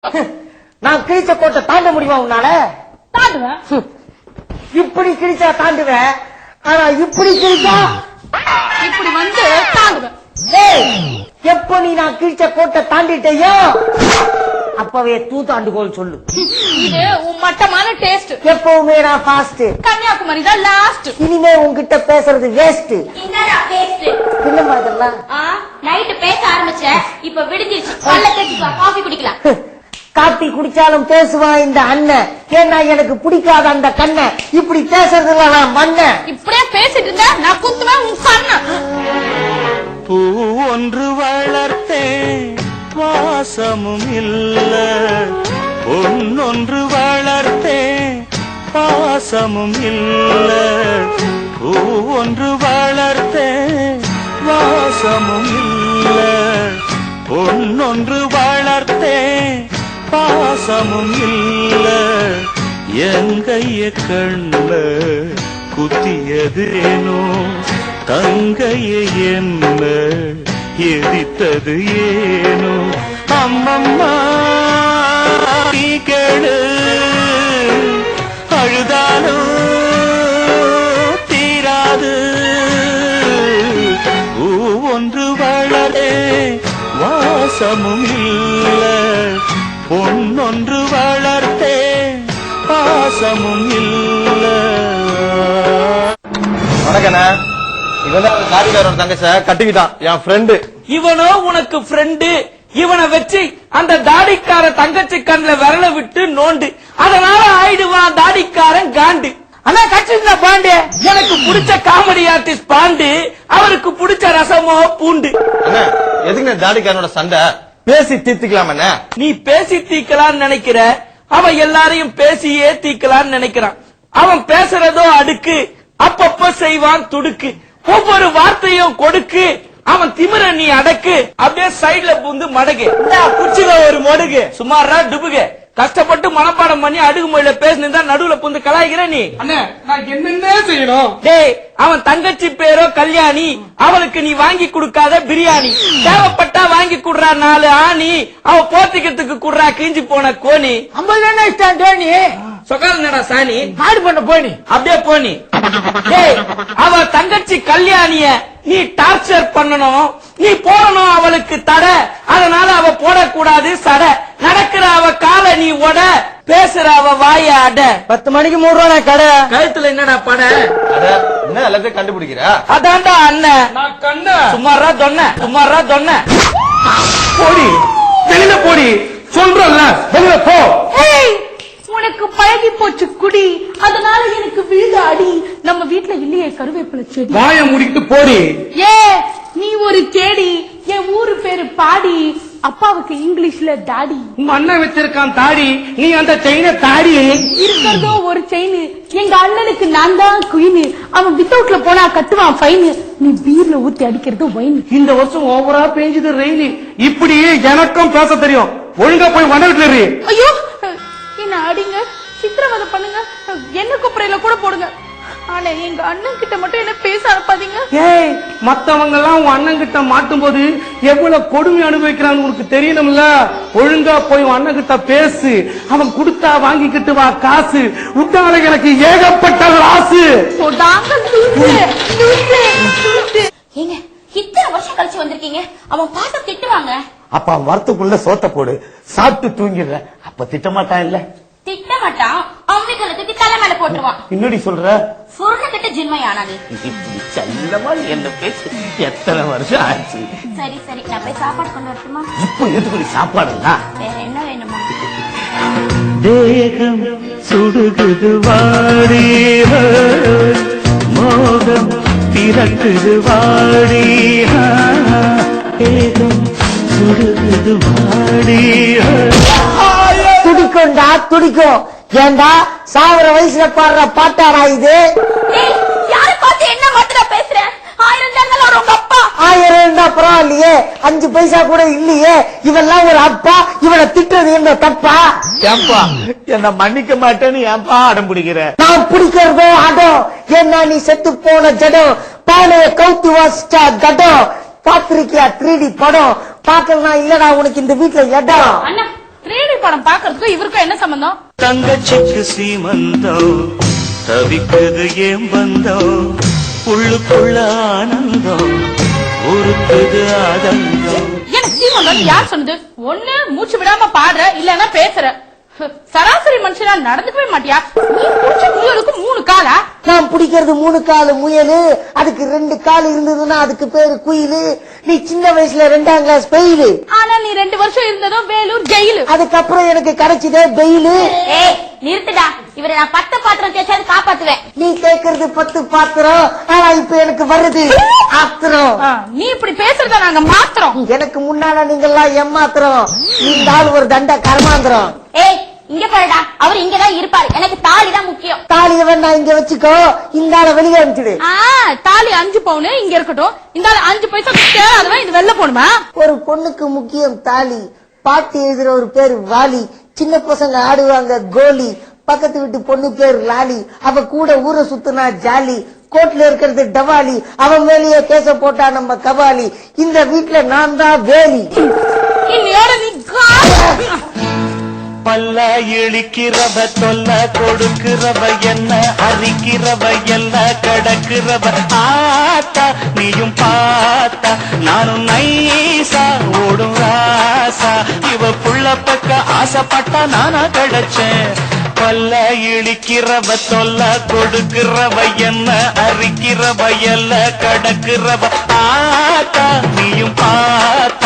நான் கிழிச்ச கோட்டை தாண்ட முடியுமா உன்னால? தாண்டுவேன். இப்படி கிழிச்சா தாண்டுவேன், ஆனா இப்படி கிழிச்சா இப்படி வந்து தாண்டுவேன். எப்ப நீ நான் கிழிச்ச கோட்டை தாண்டிட்டையோ அப்பவே தூத்தாண்டுகோல் சொல்லு. இது உன் மட்டமான டேஸ்ட். எப்பவுமே நான் ஃபாஸ்ட். கன்னியாகுமரி தான் லாஸ்ட். இனிமே உன்கிட்ட பேசுறது வேஸ்ட். என்னடா பேஸ்ட்? என்னமா இதெல்லாம்? நைட்டு பேச ஆரம்பிச்ச, இப்ப விடுஞ்சிருச்சு. பல்ல தேய்ச்சுக்கலாம், காஃபி குடிக்கலாம். காப்பி குடிச்சாலும் பேசுவான் இந்த அண்ணன். ஏன்னா எனக்கு பிடிக்காத அந்த கண்ணை. இப்படி பேசுறதுல நான் மண்ண. இப்படியே பேசிட்டு இருந்த நான் குத்துவேன் உன் கண்ண. பூ ஒன்று வளர்த்தேன் வாசமும் இல்ல, பொன்னொன்று வளர்த்தேன் பாசமும் இல்ல. பூ ஒன்று வளர்த்தேன் வாசமும் இல்ல, பொன்னொன்று வளர்த்தேன் பாசமும் இல்ல. எங்கைய கண்ண குத்தியதேனோ, தங்கைய என்ன எதித்தது ஏனோ. அம்மம்மா நீ கேளு, அழுதாலும் தீராது. பூ ஒன்று வளரே வாசமும் இல்ல, பொன்னொன்று வளர்த்தே பாசமும் இல்ல. வணக்கண்ணா. இவன் தான் காரிகாரோட தங்கச்ச கட்டிக்கிட்டான் என் ஃப்ரெண்டு. இவனோ உனக்கு ஃப்ரெண்டு. இவனை வச்சு அந்த தாடிக்கார தங்கச்சி கண்ணுல விரல விட்டு நோண்டு. அதனால ஆயிடுவான் தாடிக்காரன் காண்டு. ஆனா கட்சிங்க பாண்டு எனக்கு பிடிச்ச காமெடி ஆர்டிஸ்ட் பாண்டு, அவருக்கு பிடிச்ச ரசமோ பூண்டு. அண்ணா எதுக்கு தாடிக்காரனோட சண்டை? பேசி தீர்த்துக்கலாம் அண்ணா. நீ பேசி தீக்கலான்னு நினைக்கிற, அவன் எல்லாரையும் பேசியே தீக்கலான்னு நினைக்கிறான். அவன் பேசுறதோ அடுக்கு, அப்பப்ப செய்வான் துடுக்கு. ஒவ்வொரு வார்த்தையும் கொடுக்கு, அவன் திமிர நீ அடக்கு. அப்படியே சைடுல பூந்து மடகு குச்சில ஒரு மொடுகு. சுமாரா டுபுகு. கஷ்டப்பட்டு மனப்பாடம் பண்ணி அடுகு மொழியில பேசினா நடுவுல புந்து கலாய்கிற நீ. அண்ணா நான் என்னென்ன செய்யணும்? டேய், அவன் தங்கச்சி பேரோ கல்யாணி, அவளுக்கு நீ வாங்கி கொடுக்காத பிரியாணி. தேவைப்பட்டா வாங்கி குடுறா 4 ஆணி, அவ போத்திக்கிறதுக்கு குடுறா கிஞ்சி போன கோணி. 50 இஷ்டம் டோனி. சொக்காலடா சாணி மாடு பண்ண போனி. அப்படியே போனி. டேய், அவ தங்கச்சி கல்யாணிய நீ டார்ச்சர் பண்ணணும், நீ போடணும் அவளுக்கு தடை. அதனால அவ போடக்கூடாது சட. நடக்கிற அவ கால நீ ஒட, பேசுற அவ வாய அட. 10 மணிக்கு 3 ரூபா கடை. கழுத்துல என்னடா பட? அட என்ன எல்லாத்தையும் கண்டுபிடிக்கிற? அதான்டா அண்ணன். நான் கண்ண சும்மாரா தொன்ன, சும்மாரா தொன்ன. போடி, வெளியில போடி. சொல்றல வெளியில போ. ஏய், உனக்கு பழகி போச்சு குடி, அதனால எனக்கு விழுத அடி. நம்ம வீட்ல இல்லையே கருவேப்பிலை செடி. வாய முடிட்டு போடி. ஏ நீ ஒரு கேடி, என் ஊரு பேரு பாடி. அப்பாவுக்கு இங்கிலீஷ்ல டாடி. உங்க அண்ணன் வச்சிருக்கான் தாடி, நீ அந்த செயின தாடி. இருக்கிறதோ ஒரு செயின், எங்க அண்ணனுக்கு நான் தான் குயின். அவன் வித்தவுட்ல போனா கட்டுவான் ஃபைன். நீ பீர்ல ஊத்தி அடிக்கிறது ஒயின். இந்த வருஷம் ஓவரா பேஞ்சது ரெயின். இப்படி எனக்கும் பேச தெரியும். ஒழுங்கா போய் வந்துட்டு. ஐயோ, என்ன அடிங்க, சித்திரவதை பண்ணுங்க, என்ன கொப்பரையில கூட போடுங்க. ஆனா எங்க அண்ணன் கிட்ட மட்டும் என்ன பேச அனுப்பாதீங்க. ஏய், மத்தவங்க எல்லாம் உன் அண்ணன் கிட்ட மாட்டும் போது எவ்வளவு கொடுமை அனுபவிக்கிறான்னு உனக்கு தெரியணும்ல. ஒழுங்கா போய் உன் அண்ணன் கிட்ட பேசு. அவன் கொடுத்தா வாங்கிக்கிட்டு வா காசு. விட்டால எனக்கு ஏகப்பட்ட லாசு. போடாங்க லூசு, லூசு, லூசு. ஏங்க இத்தனை வருஷம் கழிச்சு வந்திருக்கீங்க, அவன் பாச திட்டுவாங்க. அப்ப வரத்துக்குள்ள சோத்த போடு, சாப்பிட்டு தூங்கிடுற. அப்ப திட்டமாட்டான் இல்ல? திட்ட மாட்டான், அம்மிக்கலை தூக்கி தலை மேல போட்டுருவான். இன்னொடி சொல்ற? சுருண கிட்ட ஜின்மையானது. இப்படி செல்லமா என்ன பேசு. எத்தனை வருஷம் ஆச்சு. சரி சரி, நான் போய் சாப்பாடு கொண்டு வரட்டுமா? இப்ப எதுக்கு சாப்பாடுன்னா? வேற என்ன வேணுமா? தேகம் சுடுகுது வாடி, மோகம் திரட்டுது வாடி. தேகம் சுடுகுது வாடி. துடிக்கும்டா துடிக்கும். ஏண்டா சாவர வயசுல பாடுற பாட்டாரா இது? ஏய், யாரை பார்த்து என்ன மாத்திர பேசுற? 1000 ஜன்னல் உங்க அப்பா. 1000 இருந்தா பரவாயில்லையே, 5 பைசா கூட இல்லையே. இவெல்லாம் ஒரு அப்பா, இவனை திட்டுறது என்ன தப்பா? ஏன்பா என்ன மன்னிக்க மாட்டேன்னு ஏன்பா அடம் பிடிக்கிற? நான் பிடிக்கிறதோ அடம். ஏன்னா நீ செத்து போன ஜடம். பானைய கவுத்து வாசிச்சா கடம். பாத்திருக்கியா 3D படம்? பாக்கலாம் இல்லடா உனக்கு இந்த வீட்டுல இடம். அண்ணா 3D படம் பாக்குறதுக்கும் இவருக்கும் என்ன சம்பந்தம்? தங்கச்சிக்கு சீமந்தம் தவிக்குது ஏன் பந்தம் உள்ளுக்குள்ள ஆனந்தம் உருக்குது ஆதங்கம். எனக்கு சீமந்தம் யார் சொன்னது? ஒண்ணு மூச்சு விடாம பாடுற, இல்லன்னா பேசுற. சராசரி மனுஷனா நடந்துக்கவே மாட்டியா? நீ புடிச்ச முயலுக்கு 3 காலா? நான் பிடிக்கிறது 3 காலு முயலு, அதுக்கு 2 கால் இருந்ததுன்னா அதுக்கு பேரு குயிலு. நீ சின்ன வயசுல 2ஆம் கிளாஸ் பெயிலு. ஆனா நீ 2 வருஷம் இருந்ததும் வேலூர் ஜெயிலு. அதுக்கப்புறம் எனக்கு கிடைச்சதே பெயிலு. ஏய் நிறுத்துடா, இவரை நான் 10 பாத்திரம் தேய்ச்சாது காப்பாத்துவேன். நீ கேக்குறது 10 பாத்திரம், ஆனா இப்ப எனக்கு வருது ஆத்திரம். நீ இப்படி பேசுறத நாங்க மாத்துறோம். எனக்கு முன்னால நீங்க எல்லாம் ஏமாத்திரம், இந்த ஆள் ஒரு தண்ட கர்மாந்திரம். ஏய் இங்க பாருடா, அவர் இங்கதான் இருப்பாரு, எனக்கு தாலி தான் முக்கியம். தாலிய வேணா இங்க வச்சுக்கோ, இந்த ஆளை வெளியே அனுப்பிச்சிடு. தாலி 5 பவுன் இங்க இருக்கட்டும், இந்த 5 பைசா தேடாதவன் இது வெளில போடுமா? ஒரு பொண்ணுக்கு முக்கியம் தாலி. பாட்டு எழுதுற ஒரு பேரு வாலி, சின்ன பசங்க ஆடுவாங்க கோலி, பக்கத்து வீட்டு பொண்ணு பேர் லாலி, அவ கூட ஊரை சுத்துனா ஜாலி, கோர்ட்ல இருக்கிறது டவாலி, அவன் மேலேயே கேச போட்டா நம்ம கபாலி, இந்த வீட்டுல நான் தான் வேலி. இன்னையோட நீ பல்ல இழிக்கிறவ தொல்ல கொடுக்கிறவ என்ன அரிக்கிறவ எல்லாம் கடக்கிறவ ஆத்தா நீயும் பார்த்தா நானும் நைசா ஓடும் ராசா இவ புள்ள பக்க ஆசைப்பட்டா நானா கிடைச்சேன். பல்ல இழிக்கிறவ தொல்ல கொடுக்கிறவ என்ன அரிக்கிறவ எல்லாம் கடக்கிறவ ஆத்தா நீயும் பார்த்தா